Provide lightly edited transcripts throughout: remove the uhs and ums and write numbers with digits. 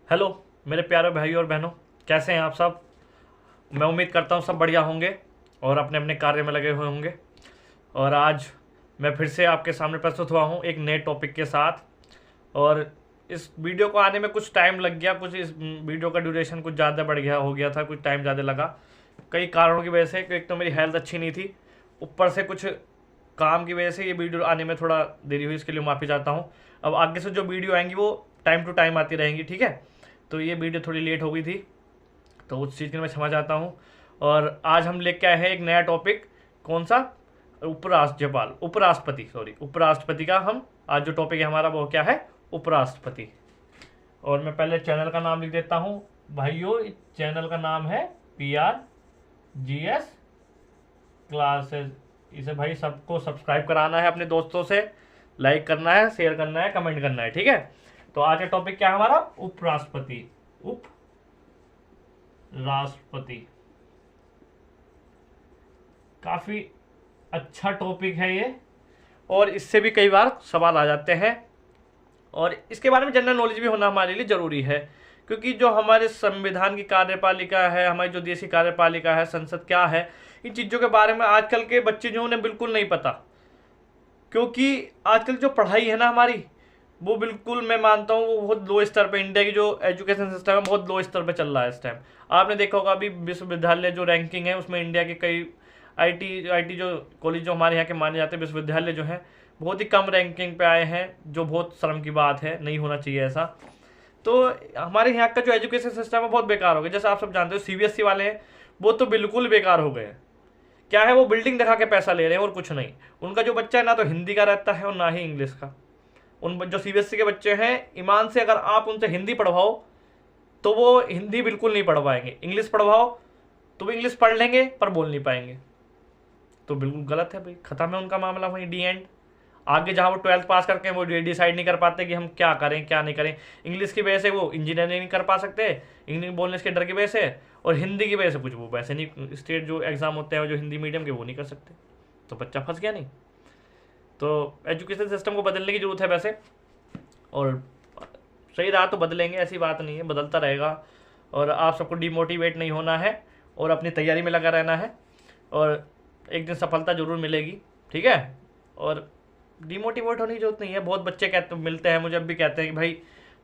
Hello मेरे प्यारे भाइयों और बहनों, कैसे हैं आप सब। मैं उम्मीद करता हूँ सब बढ़िया होंगे और अपने अपने कार्य में लगे हुए होंगे। और आज मैं फिर से आपके सामने प्रस्तुत हुआ हूँ एक नए टॉपिक के साथ। और इस वीडियो को आने में कुछ टाइम लग गया, कुछ इस वीडियो का ड्यूरेशन कुछ ज़्यादा बढ़ गया हो गया था, कुछ टाइम ज़्यादा लगा कई कारणों की वजह से। एक तो मेरी हेल्थ अच्छी नहीं थी, ऊपर से कुछ काम की वजह से ये वीडियो आने में थोड़ा देरी हुई, इसके लिए माफ़ी चाहता हूँ। अब आगे से जो वीडियो आएंगी वो टाइम टू टाइम आती रहेंगी, ठीक है। तो ये वीडियो थोड़ी लेट हो गई थी, तो उस चीज़ के लिए मैं क्षमा चाहता हूँ। और आज हम लेके आए हैं एक नया टॉपिक। कौन सा? उपराष्ट्रपति का हम आज जो टॉपिक है हमारा वो क्या है? उपराष्ट्रपति। और मैं पहले चैनल का नाम लिख देता हूँ भाइयों। इस चैनल का नाम है PRGS क्लासेस। इसे भाई सबको सब्सक्राइब कराना है, अपने दोस्तों से लाइक करना है, शेयर करना है, कमेंट करना है, ठीक है। तो आज का टॉपिक क्या है हमारा? उपराष्ट्रपति। उपराष्ट्रपति काफी अच्छा टॉपिक है ये, और इससे भी कई बार सवाल आ जाते हैं, और इसके बारे में जनरल नॉलेज भी होना हमारे लिए ज़रूरी है। क्योंकि जो हमारे संविधान की कार्यपालिका है, हमारी जो देश की कार्यपालिका है, संसद क्या है, इन चीज़ों के बारे में आजकल के बच्चे जो उन्हें बिल्कुल नहीं पता। क्योंकि आजकल जो पढ़ाई है ना हमारी, वो बिल्कुल मैं मानता हूँ वो बहुत लो स्तर पे, इंडिया की जो एजुकेशन सिस्टम है बहुत लो स्तर पे चल रहा है इस टाइम। आपने देखा होगा अभी विश्वविद्यालय जो रैंकिंग है उसमें इंडिया के कई आईटी जो कॉलेज जो हमारे यहाँ के माने जाते हैं, विश्वविद्यालय जो हैं बहुत ही कम रैंकिंग पे आए हैं, जो बहुत शर्म की बात है, नहीं होना चाहिए ऐसा। तो हमारे यहाँ का जो एजुकेशन सिस्टम है बहुत बेकार हो गया। जैसे आप सब जानते हो CBSE वाले हैं, वो तो बिल्कुल बेकार हो गए हैं। क्या है, वो बिल्डिंग दिखा के पैसा ले रहे हैं और कुछ नहीं। उनका जो बच्चा है ना तो हिंदी का रहता है और ना ही इंग्लिश का। उन जो CBSE के बच्चे हैं, ईमान से अगर आप उनसे हिंदी पढ़वाओ तो वो हिंदी बिल्कुल नहीं पढ़ पाएंगे, इंग्लिश पढ़वाओ तो वो इंग्लिश पढ़ लेंगे पर बोल नहीं पाएंगे। तो बिल्कुल गलत है भाई, खत्म है उनका मामला वहीं, डी एंड। आगे जहाँ वो 12th पास करके वो डिसाइड नहीं कर पाते कि हम क्या करें क्या नहीं करें। इंग्लिश की वजह से वो इंजीनियरिंग नहीं कर पा सकते, इंग्लिश बोलने के डर की वजह से, और हिंदी की वजह से कुछ वो वैसे नहीं, स्टेट जो एग्ज़ाम होते हैं जो हिंदी मीडियम के वो नहीं कर सकते। तो बच्चा फंस गया नहीं। तो एजुकेशन सिस्टम को बदलने की ज़रूरत है वैसे, और सही रहा तो बदलेंगे, ऐसी बात नहीं है, बदलता रहेगा। और आप सबको डिमोटिवेट नहीं होना है और अपनी तैयारी में लगा रहना है, और एक दिन सफलता ज़रूर मिलेगी, ठीक है। और डिमोटिवेट होने की जरूरत नहीं है। बहुत बच्चे कहते मिलते हैं मुझे, अब भी कहते हैं कि भाई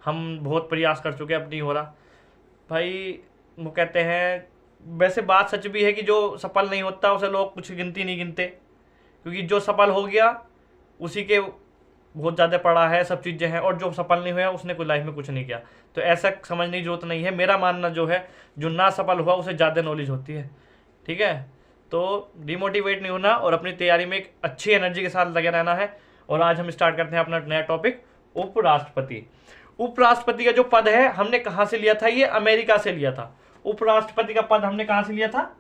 हम बहुत प्रयास कर चुके हैं अब नहीं हो रहा। भाई वो कहते हैं, वैसे बात सच भी है कि जो सफल नहीं होता उसे लोग कुछ गिनती नहीं गिनते, क्योंकि जो सफल हो गया उसी के बहुत ज़्यादा पढ़ा है, सब चीज़ें हैं, और जो सफल नहीं हुआ उसने कोई लाइफ में कुछ नहीं किया। तो ऐसा समझने की जरूरत नहीं है। मेरा मानना जो है, जो ना सफल हुआ उसे ज़्यादा नॉलेज होती है, ठीक है। तो डिमोटिवेट नहीं होना और अपनी तैयारी में एक अच्छी एनर्जी के साथ लगे रहना है। और आज हम स्टार्ट करते हैं अपना नया टॉपिक, उपराष्ट्रपति। उपराष्ट्रपति का जो पद है हमने कहाँ से लिया था? ये अमेरिका से लिया था। उपराष्ट्रपति का पद हमने कहाँ से लिया था?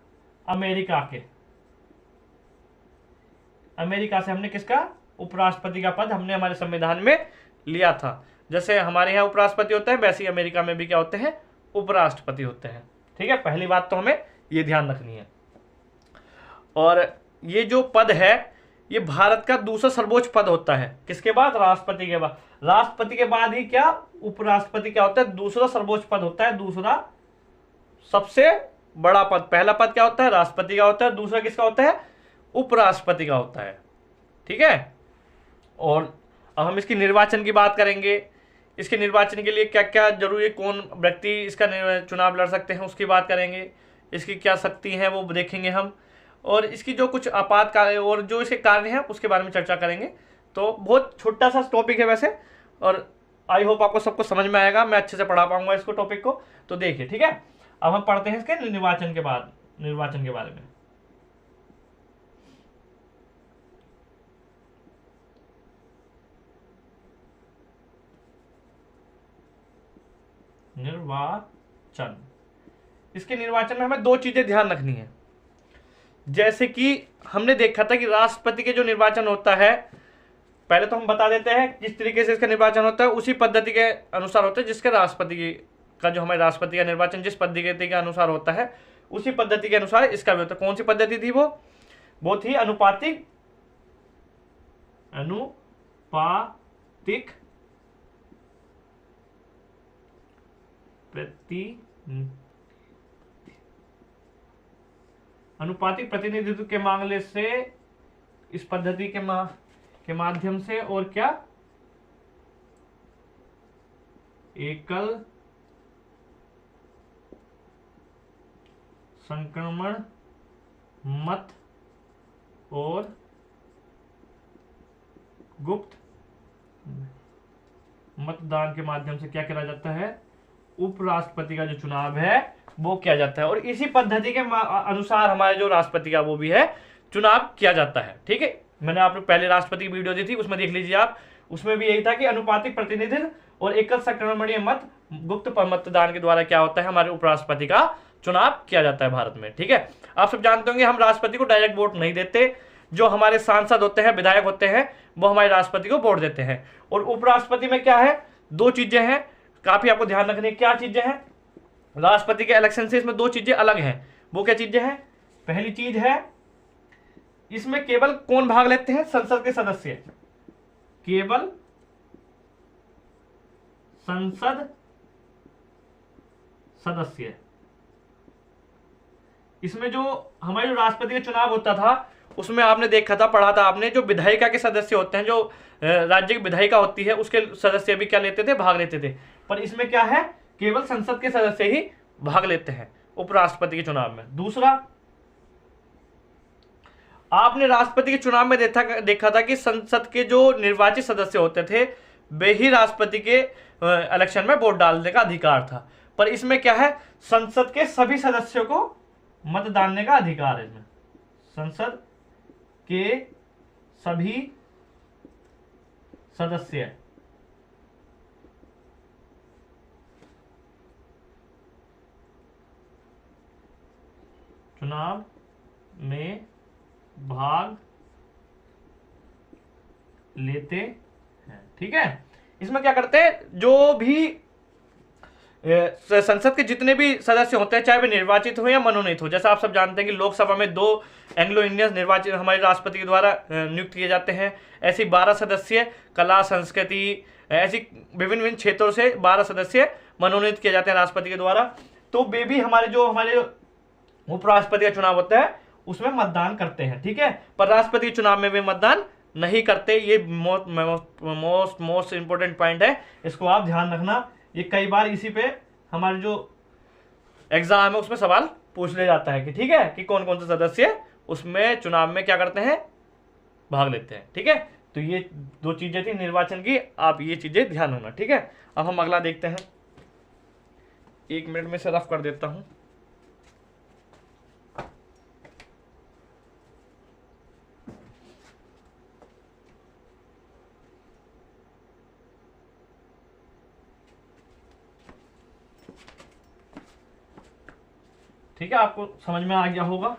अमेरिका से हमने किसका? उपराष्ट्रपति का पद हमने हमारे संविधान में लिया था। जैसे हमारे यहाँ उपराष्ट्रपति होते हैं, वैसे ही अमेरिका में भी क्या होते हैं? उपराष्ट्रपति होते हैं, ठीक है। पहली बात तो हमें ये ध्यान रखनी है। और ये जो पद है ये भारत का दूसरा सर्वोच्च पद होता है। किसके बाद? राष्ट्रपति के बाद। राष्ट्रपति के बाद ही क्या उपराष्ट्रपति क्या होता है? दूसरा सर्वोच्च पद होता है, दूसरा सबसे बड़ा पद। पहला पद क्या होता है? राष्ट्रपति का होता है। दूसरा किसका होता है? उपराष्ट्रपति का होता है, ठीक है। और अब हम इसकी निर्वाचन की बात करेंगे। इसके निर्वाचन के लिए क्या क्या जरूरी है, कौन व्यक्ति इसका चुनाव लड़ सकते हैं उसकी बात करेंगे। इसकी क्या शक्ति है वो देखेंगे हम, और इसकी जो कुछ आपातकाल और जो इसके कार्य हैं उसके बारे में चर्चा करेंगे। तो बहुत छोटा सा टॉपिक है वैसे, और आई होप आपको सबको समझ में आएगा, मैं अच्छे से पढ़ा पाऊंगा इसको टॉपिक को। तो देखिए, ठीक है। अब हम पढ़ते हैं इसके निर्वाचन के बारे में। निर्वाचन, इसके निर्वाचन में हमें दो चीजें ध्यान रखनी है। जैसे कि हमने देखा था कि राष्ट्रपति के जो निर्वाचन होता है, पहले तो हम बता देते हैं किस तरीके से इसका निर्वाचन होता है, उसी पद्धति के अनुसार होता है जिसके राष्ट्रपति का जो हमारे राष्ट्रपति का निर्वाचन जिस पद्धति के अनुसार होता है उसी पद्धति के अनुसार इसका भी होता है। कौन सी पद्धति थी वो थी अनुपातिक अनुपातिक प्रतिनिधित्व के मामले से इस पद्धति के माध्यम से, और क्या, एकल संक्रमण मत और गुप्त मतदान के माध्यम से क्या किया जाता है, उपराष्ट्रपति का जो चुनाव है वो किया जाता है। और इसी पद्धति के अनुसार हमारे जो राष्ट्रपति का वो भी है चुनाव किया जाता है। ठीक है, मैंने आपको पहले राष्ट्रपति की वीडियो दी थी, उसमें देख लीजिए आप, उसमें भी यही था कि अनुपातिक प्रतिनिधित्व और एकल संक्रमणीय मत गुप्त मतदान के द्वारा क्या होता है, हमारे उपराष्ट्रपति का चुनाव किया जाता है भारत में। ठीक है, आप सब जानते होंगे हम राष्ट्रपति को डायरेक्ट वोट नहीं देते, जो हमारे सांसद होते हैं, विधायक होते हैं, वो हमारे राष्ट्रपति को वोट देते हैं। और उपराष्ट्रपति में क्या है, दो चीजें हैं, काफी आपको ध्यान रखनी है। क्या चीजें हैं, राष्ट्रपति के इलेक्शन से इसमें दो चीजें अलग हैं। वो क्या चीजें हैं, पहली चीज है इसमें केवल कौन भाग लेते हैं, संसद के सदस्य, केवल संसद सदस्य। इसमें जो हमारे जो राष्ट्रपति का चुनाव होता था उसमें आपने देखा था, पढ़ा था आपने, जो विधायिका के सदस्य होते हैं, जो राज्य की विधायिका होती है, उसके सदस्य भी क्या लेते थे, भाग लेते थे। पर इसमें क्या है, केवल संसद के सदस्य ही भाग लेते हैं उपराष्ट्रपति के चुनाव में। दूसरा, आपने राष्ट्रपति के चुनाव में देखा था कि संसद के जो निर्वाचित सदस्य होते थे वे ही राष्ट्रपति के इलेक्शन में वोट डालने का अधिकार था। पर इसमें क्या है, संसद के सभी सदस्यों को मत डालने का अधिकार है। इसमें संसद के सभी सदस्य चुनाव में भाग लेते हैं। ठीक है, इसमें क्या करते हैं, जो भी संसद के जितने भी सदस्य होते हैं, चाहे वे निर्वाचित हो या मनोनीत हो, जैसा आप सब जानते हैं कि लोकसभा में 2 एंग्लो इंडियंस निर्वाचित हमारे राष्ट्रपति के द्वारा नियुक्त किए जाते हैं। ऐसी 12 सदस्य कला संस्कृति, ऐसी विभिन्न विभिन्न क्षेत्रों से 12 सदस्य मनोनीत किए जाते हैं राष्ट्रपति के द्वारा। तो वे भी हमारे उपराष्ट्रपति का चुनाव होता है उसमें मतदान करते हैं। ठीक है, पर राष्ट्रपति के चुनाव में वे मतदान नहीं करते। ये मोस्ट इंपोर्टेंट पॉइंट है, इसको आप ध्यान रखना। ये कई बार इसी पे हमारे जो एग्जाम है उसमें सवाल पूछ लिया जाता है कि ठीक है, कि कौन कौन से सदस्य उसमें चुनाव में क्या करते हैं, भाग लेते हैं। ठीक है, तो ये 2 चीजें थी निर्वाचन की, आप ये चीजें ध्यान रखना। ठीक है, अब हम अगला देखते हैं। 1 मिनट में से रफ कर देता हूं। ठीक है, आपको समझ में आ गया होगा।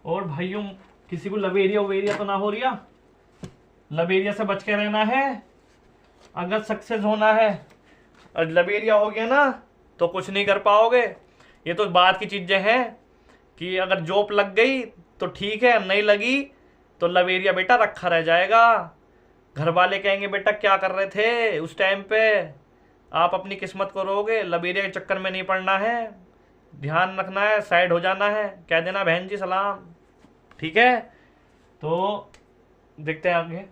और भाइयों, किसी को लबेरिया उबेरिया तो ना हो रही, लबेरिया से बच के रहना है अगर सक्सेस होना है। और लबेरिया हो गया ना तो कुछ नहीं कर पाओगे। ये तो बात की चीजें हैं कि अगर जॉब लग गई तो ठीक है, नहीं लगी तो लबेरिया बेटा रखा रह जाएगा। घर वाले कहेंगे बेटा क्या कर रहे थे उस टाइम पे, आप अपनी किस्मत को रोगे। लबेरिया के चक्कर में नहीं पड़ना है, ध्यान रखना है, साइड हो जाना है, कह देना बहन जी सलाम। ठीक है, तो देखते हैं आगे।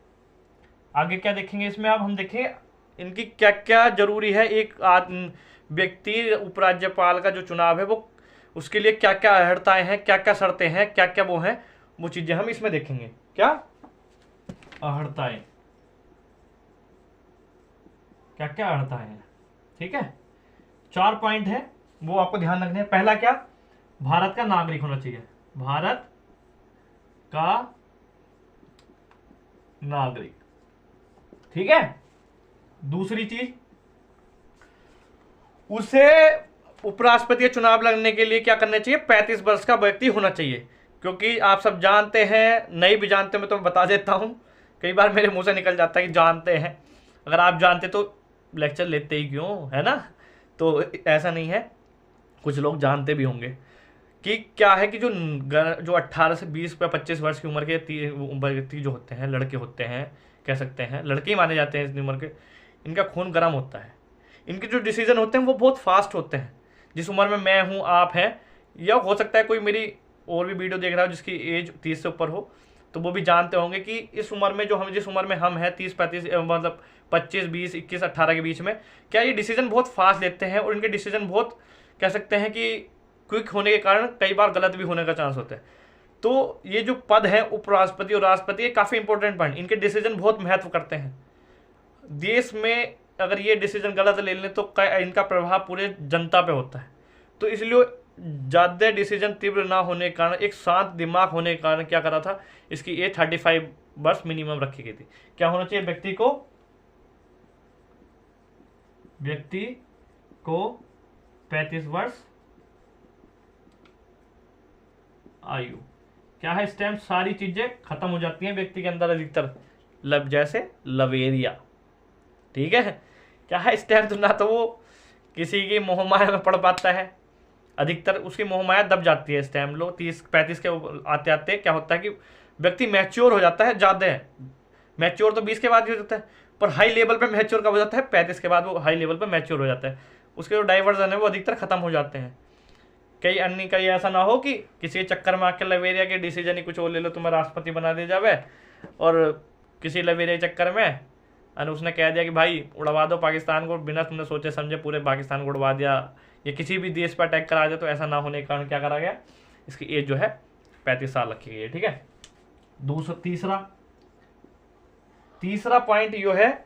आगे क्या देखेंगे इसमें, अब हम देखें इनकी क्या क्या जरूरी है। एक व्यक्ति उपराज्यपाल का जो चुनाव है वो, उसके लिए क्या क्या अहर्ताएं हैं, क्या क्या शर्तें हैं, क्या क्या वो हैं, वो चीजें हम इसमें देखेंगे। क्या अहर्ताएं, क्या क्या अहर्ताएं हैं। ठीक है, 4 पॉइंट है, वो आपको ध्यान रखने हैं। पहला क्या, भारत का नागरिक होना चाहिए, भारत का नागरिक। ठीक है, दूसरी चीज, उसे उपराष्ट्रपति का चुनाव लड़ने के लिए क्या करना चाहिए, 35 वर्ष का व्यक्ति होना चाहिए। क्योंकि आप सब जानते हैं, नहीं भी जानते मैं तो बता देता हूं, कई बार मेरे मुंह से निकल जाता है कि जानते हैं। अगर आप जानते तो लेक्चर लेते ही क्यों, है ना। तो ऐसा नहीं है, कुछ लोग जानते भी होंगे कि क्या है कि जो 18 से 20 या 25 वर्ष की उम्र के व्यक्ति जो होते हैं, लड़के होते हैं, कह सकते हैं लड़के ही माने जाते हैं इस उम्र के, इनका खून गर्म होता है। इनके जो डिसीजन होते हैं वो बहुत फास्ट होते हैं। जिस उम्र में मैं हूँ, आप हैं, या हो सकता है कोई मेरी और भी वीडियो देख रहा हो जिसकी एज 30 से ऊपर हो, तो वो भी जानते होंगे कि इस उम्र में जिस उम्र में हम हैं 30-35 मतलब 25, 20, 21, 18 के बीच में, क्या ये डिसीजन बहुत फास्ट लेते हैं और इनके डिसीजन बहुत कह सकते हैं कि क्विक होने के कारण कई बार गलत भी होने का चांस होता है। तो ये जो पद है उपराष्ट्रपति और राष्ट्रपति, ये काफ़ी इंपॉर्टेंट पॉइंट, इनके डिसीजन बहुत महत्व करते हैं देश में। अगर ये डिसीजन गलत ले लें तो इनका प्रभाव पूरे जनता पे होता है। तो इसलिए ज़्यादा डिसीजन तीव्र ना होने के कारण, एक शांत दिमाग होने के कारण क्या करा था, इसकी एज 35 वर्ष मिनिमम रखी गई थी। क्या होना चाहिए, व्यक्ति को 35 वर्ष आयु। क्या है, स्टैम्प सारी चीजें खत्म हो जाती हैं व्यक्ति के अंदर अधिकतर, जैसे लवेरिया, ठीक है। क्या है, स्टैम्प ना तो वो किसी की मोहमाया में पड़ पाता है, अधिकतर उसकी मोहमाया दब जाती है। स्टैम्प लो 30-35 के आते आते क्या होता है कि व्यक्ति मैच्योर हो जाता है, ज़्यादा है मैच्योर तो 20 के बाद ही हो जाता है, पर हाई लेवल पे मैच्योर कब हो जाता है, 35 के बाद वो हाई लेवल पे मैच्योर हो जाता है। उसके जो डाइवर्जन है वो अधिकतर खत्म हो जाते हैं। कहीं ऐसा ना हो कि किसी के चक्कर में आके लवेरिया के डिसीजन ही कुछ और ले लो, तुम्हें राष्ट्रपति बना दिया जावे, और किसी लवेरिया के चक्कर में उसने कह दिया कि भाई उड़वा दो पाकिस्तान को, बिना तुमने सोचे समझे पूरे पाकिस्तान को उड़वा दिया, या किसी भी देश पर अटैक करा दिया। तो ऐसा ना होने के कारण क्या करा गया, इसकी एज जो है 35 साल रखी गई है, ठीक है। तीसरा पॉइंट यो है,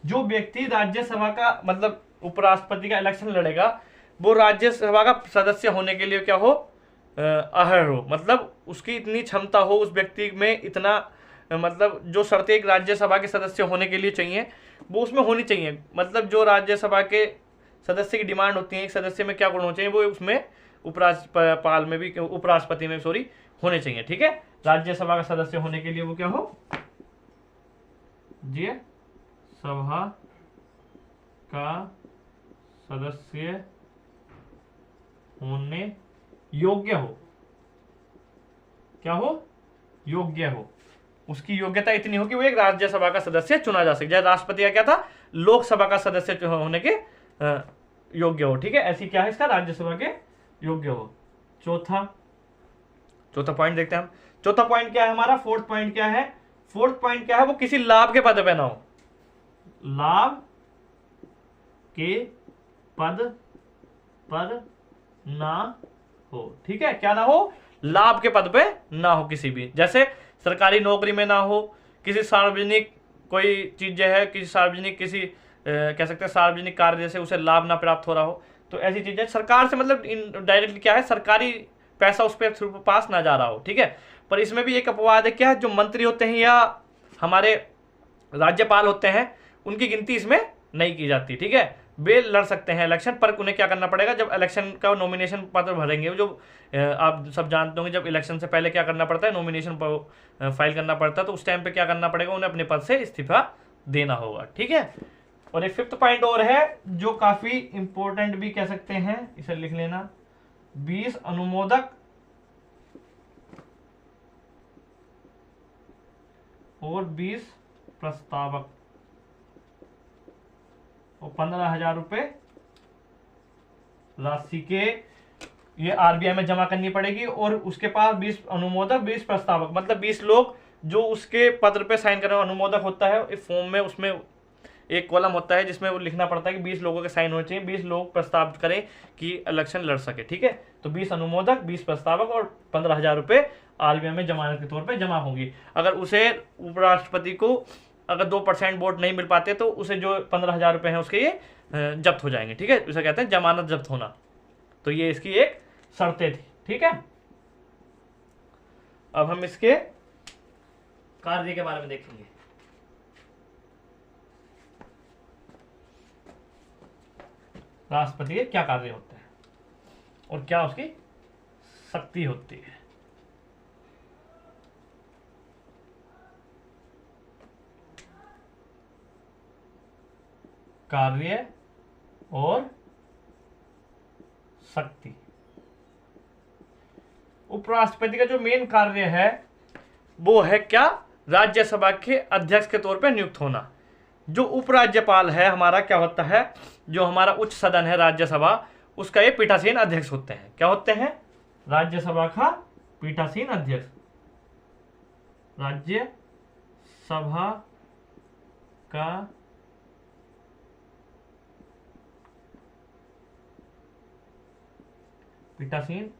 जो व्यक्ति राज्यसभा का मतलब उपराष्ट्रपति का इलेक्शन लड़ेगा, वो राज्यसभा का सदस्य होने के लिए क्या हो, अहर हो, मतलब उसकी इतनी क्षमता हो, उस व्यक्ति में इतना मतलब जो शर्तें एक राज्यसभा के सदस्य होने के लिए चाहिए वो उसमें होनी चाहिए। मतलब जो राज्यसभा के सदस्य की डिमांड होती है, एक सदस्य में क्या गुण होने चाहिए, वो उसमें उपराष्ट्रपति में होने चाहिए, ठीक है। राज्यसभा का सदस्य होने के लिए वो क्या हो, जी सभा का सदस्य होने योग्य हो, क्या हो, योग्य हो, उसकी योग्यता इतनी हो कि वो एक राज्यसभा का सदस्य चुना जा सके। जैसे राष्ट्रपति का क्या था, लोकसभा का सदस्य होने के योग्य हो, ठीक है। ऐसी क्या है, इसका राज्यसभा के योग्य हो। चौथा पॉइंट देखते हैं हम। चौथा पॉइंट क्या है हमारा, फोर्थ पॉइंट क्या है, वो किसी लाभ के पद पे ना हो, लाभ के पद पर ना हो, ठीक है। क्या ना हो, लाभ के पद पे ना हो किसी भी, जैसे सरकारी नौकरी में ना हो, किसी सार्वजनिक कोई चीज है, किसी सार्वजनिक कह सकते हैं सार्वजनिक कार्य से उसे लाभ ना प्राप्त हो रहा हो। तो ऐसी चीजें सरकार से मतलब डायरेक्टली क्या है, सरकारी पैसा उस पर पास ना जा रहा हो, ठीक है। पर इसमें भी एक अपवाद है, क्या है, जो मंत्री होते हैं या हमारे राज्यपाल होते हैं, उनकी गिनती इसमें नहीं की जाती, ठीक है। वे लड़ सकते हैं इलेक्शन, पर उन्हें क्या करना पड़ेगा, जब इलेक्शन का नॉमिनेशन पत्र भरेंगे, जो आप सब जानते होंगे जब इलेक्शन से पहले क्या करना पड़ता है, नॉमिनेशन फाइल करना पड़ता है, तो उस टाइम पे क्या करना पड़ेगा, उन्हें अपने पद से इस्तीफा देना होगा, ठीक है। और एक फिफ्थ पॉइंट और है जो काफी इंपॉर्टेंट भी कह सकते हैं, इसे लिख लेना, 20 अनुमोदक और 20 प्रस्तावक और 15,000 रुपए राशि के ये आरबीआई में जमा करनी पड़ेगी। और उसके पास 20 अनुमोदक 20 प्रस्तावक, मतलब 20 लोग जो उसके पत्र पे साइन करें। अनुमोदक होता है इस फॉर्म में, उसमें एक कॉलम होता है जिसमें वो लिखना पड़ता है कि 20 लोगों के साइन होने चाहिए, 20 लोग प्रस्ताव करें कि इलेक्शन लड़ सके, ठीक है। तो 20 अनुमोदक, 20 प्रस्तावक और 15,000 रुपए आरबीआई में जमानत के तौर पे जमा होंगी। अगर उसे उपराष्ट्रपति को अगर 2% वोट नहीं मिल पाते तो उसे जो 15,000 रुपए हैं उसके ये जब्त हो जाएंगे, ठीक है। उसे कहते हैं जमानत जब्त होना। तो ये इसकी एक शर्तें थी, ठीक है। अब हम इसके कार्य के बारे में देखेंगे। राष्ट्रपति के क्या कार्य होते हैं और क्या उसकी शक्ति होती है। कार्य और शक्ति। उपराष्ट्रपति का जो मेन कार्य है वो है क्या, राज्यसभा के अध्यक्ष के तौर पे नियुक्त होना। जो उपराज्यपाल है हमारा क्या होता है, जो हमारा उच्च सदन है राज्यसभा, उसका ये पीठासीन अध्यक्ष होते हैं। क्या होते हैं? राज्यसभा का पीठासीन अध्यक्ष, राज्यसभा का पीठासीन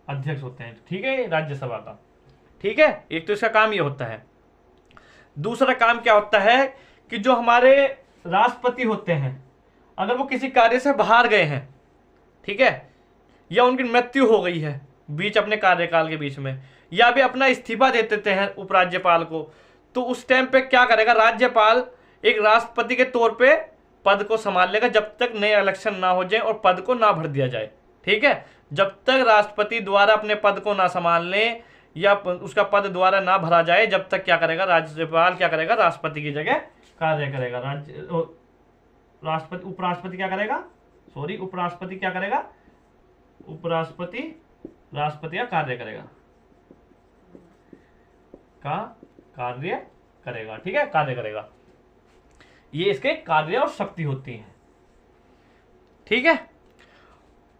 अध्यक्ष होते हैं। ठीक है, राज्यसभा का। ठीक है, एक तो इसका काम ये होता है। दूसरा काम क्या होता है कि जो हमारे राष्ट्रपति होते हैं, अगर वो किसी कार्य से बाहर गए हैं, ठीक है, या उनकी मृत्यु हो गई है बीच अपने कार्यकाल के बीच में, या भी अपना इस्तीफा दे देते हैं उपराज्यपाल को, तो उस टाइम पे क्या करेगा राज्यपाल? एक राष्ट्रपति के तौर पे पद को संभाल लेगा जब तक नए इलेक्शन ना हो जाए और पद को ना भर दिया जाए। ठीक है, जब तक राष्ट्रपति द्वारा अपने पद को ना संभाल लें या उसका पद द्वारा ना भरा जाए, जब तक क्या करेगा राज्यपाल? क्या करेगा? राष्ट्रपति की जगह कार्य करेगा। राष्ट्रपति उपराष्ट्रपति क्या करेगा? सॉरी, उपराष्ट्रपति क्या करेगा? उपराष्ट्रपति राष्ट्रपति का कार्य करेगा, कार्य करेगा। ठीक है, कार्य करेगा। ये इसके कार्य और शक्ति होती है। ठीक है,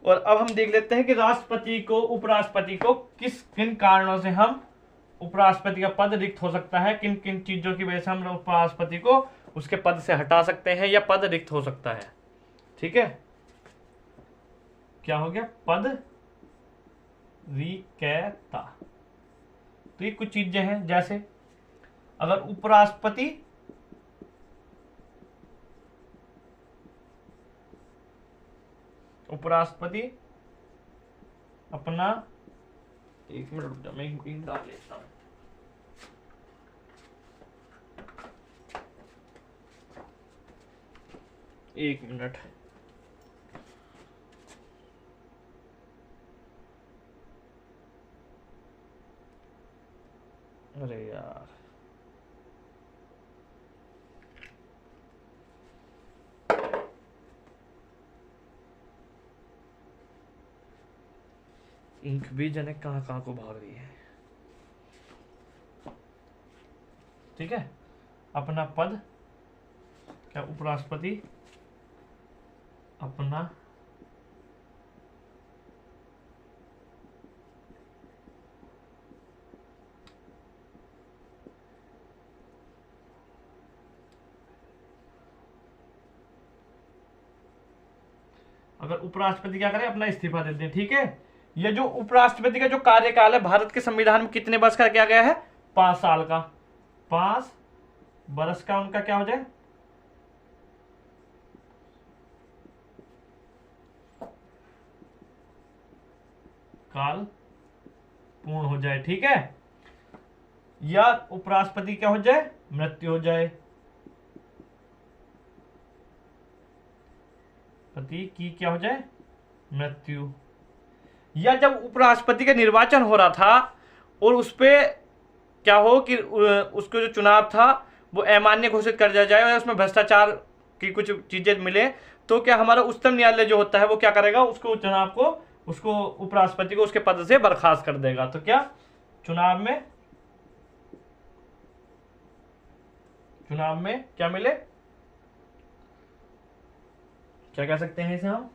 और अब हम देख लेते हैं कि राष्ट्रपति को, उपराष्ट्रपति को किन कारणों से हम उपराष्ट्रपति का पद रिक्त हो सकता है, किन किन चीजों की वजह से हम उपराष्ट्रपति को उसके पद से हटा सकते हैं या पद रिक्त हो सकता है। ठीक है, क्या हो गया? पद रिक्तता। तो ये कुछ चीजें हैं, जैसे अगर उपराष्ट्रपति अपना, एक मिनट रुक जा, मैं एक डाल लेता हूं। एक मिनट, अरे यार, इंक भी जने कहां कहां को भाग रही है। ठीक है, अपना पद, क्या उपराष्ट्रपति अपना अगर उपराष्ट्रपति क्या करे? अपना इस्तीफा दे दे। ठीक है, ये जो उपराष्ट्रपति का जो कार्यकाल है भारत के संविधान में कितने वर्ष का किया गया है? 5 साल का। 5 वर्ष का उनका क्या हो जाए? काल पूर्ण हो जाए। ठीक है, या उपराष्ट्रपति क्या हो जाए? मृत्यु हो जाए, पति की क्या हो जाए? मृत्यु। या जब उपराष्ट्रपति का निर्वाचन हो रहा था और उस पे क्या हो कि उसको जो चुनाव था वो अमान्य घोषित कर दिया जाए और उसमें भ्रष्टाचार की कुछ चीजें मिले, तो क्या हमारा उच्चतम न्यायालय जो होता है वो क्या करेगा? उसको चुनाव को, उसको उपराष्ट्रपति को उसके पद से बर्खास्त कर देगा। तो क्या चुनाव में क्या मिले? क्या कह सकते हैं इसे हम?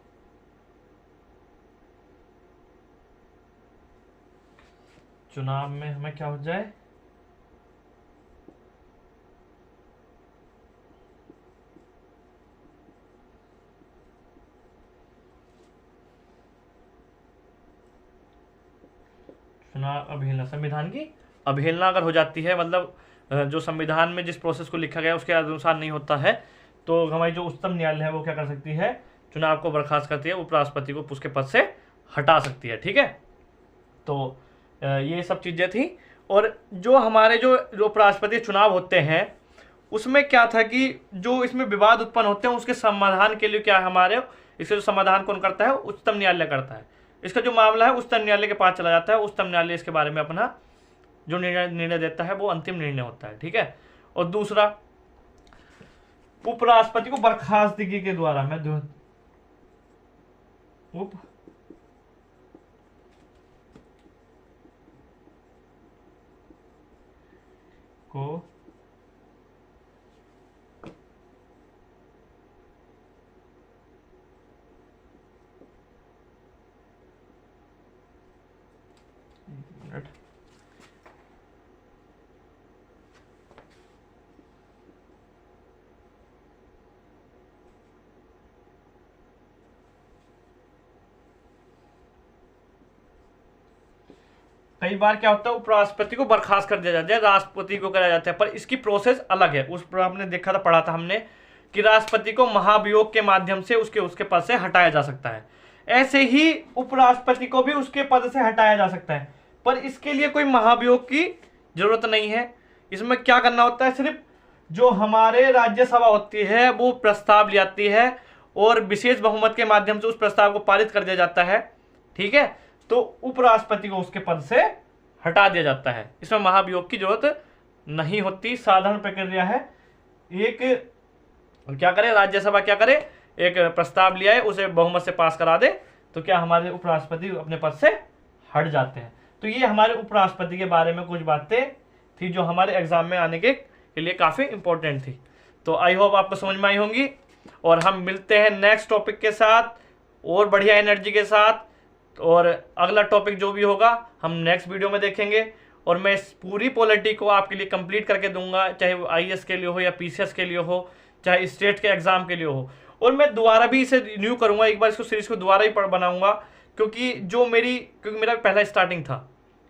चुनाव में हमें क्या हो जाए? चुनाव अवहेलना, संविधान की अवहेलना अगर हो जाती है, मतलब जो संविधान में जिस प्रोसेस को लिखा गया उसके अनुसार नहीं होता है, तो हमारी जो उच्चतम न्यायालय है वो क्या कर सकती है? चुनाव को बर्खास्त करती है, उपराष्ट्रपति को उसके पद से हटा सकती है। ठीक है, तो ये सब चीजें थी। और जो हमारे जो उपराष्ट्रपति चुनाव होते हैं उसमें क्या था कि जो इसमें विवाद उत्पन्न होते हैं उसके समाधान के लिए क्या हमारे, इसका जो समाधान कौन करता है? उच्चतम न्यायालय करता है। इसका जो मामला है उच्चतम न्यायालय के पास चला जाता है, उच्चतम न्यायालय इसके बारे में अपना जो निर्णय देता है वो अंतिम निर्णय होता है। ठीक है, और दूसरा, उपराष्ट्रपति को बर्खास्तगी के द्वारा, मैं उप को कई बार क्या होता है, उपराष्ट्रपति को बर्खास्त कर दिया जाता है, राष्ट्रपति को कराया जाता है, पर इसकी प्रोसेस अलग है। उस पर आपने देखा था, पढ़ा था हमने कि राष्ट्रपति को महाभियोग के माध्यम से उसके पद से हटाया जा सकता है। ऐसे ही उपराष्ट्रपति को भी उसके पद से हटाया जा सकता है, पर इसके लिए कोई महाभियोग की जरूरत नहीं है। इसमें क्या करना होता है, सिर्फ जो हमारे राज्यसभा होती है वो प्रस्ताव ले आती है और विशेष बहुमत के माध्यम से उस प्रस्ताव को पारित कर दिया जाता है, ठीक है। तो उपराष्ट्रपति को उसके पद से हटा दिया जाता है। इसमें महाभियोग की जरूरत नहीं होती, साधारण प्रक्रिया है। एक क्या करे राज्यसभा, क्या करे, एक प्रस्ताव लिया है, उसे बहुमत से पास करा दे, तो क्या हमारे उपराष्ट्रपति अपने पद से हट जाते हैं। तो ये हमारे उपराष्ट्रपति के बारे में कुछ बातें थी जो हमारे एग्जाम में आने के लिए काफ़ी इंपॉर्टेंट थी। तो आई होप आपको समझ में आई होंगी, और हम मिलते हैं नेक्स्ट टॉपिक के साथ और बढ़िया एनर्जी के साथ, और अगला टॉपिक जो भी होगा हम नेक्स्ट वीडियो में देखेंगे। और मैं इस पूरी पॉलिटी को आपके लिए कंप्लीट करके दूंगा, चाहे वो IAS के लिए हो या PCS के लिए हो, चाहे स्टेट के एग्जाम के लिए हो। और मैं दोबारा भी इसे रिन्यू करूंगा, एक बार इसको सीरीज को दोबारा ही बनाऊंगा, क्योंकि मेरा पहला स्टार्टिंग था,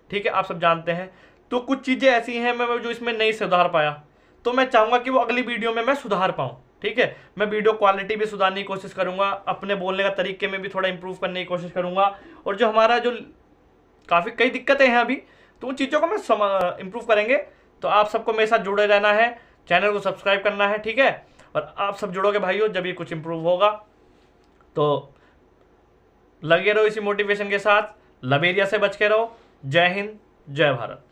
ठीक है, आप सब जानते हैं। तो कुछ चीज़ें ऐसी हैं मैं जो इसमें नहीं सुधार पाया, तो मैं चाहूँगा कि वो अगली वीडियो में मैं सुधार पाऊँ, ठीक है। मैं वीडियो क्वालिटी भी सुधारने की कोशिश करूँगा, अपने बोलने का तरीके में भी थोड़ा इंप्रूव करने की कोशिश करूँगा, और जो हमारा जो काफ़ी कई दिक्कतें हैं अभी, तो उन चीज़ों को मैं इंप्रूव करेंगे। तो आप सबको मेरे साथ जुड़े रहना है, चैनल को सब्सक्राइब करना है, ठीक है। और आप सब जुड़ोगे भाइयों जब ये कुछ इंप्रूव होगा। तो लगे रहो इसी मोटिवेशन के साथ, लबेरिया से बच के रहो। जय हिंद, जय भारत।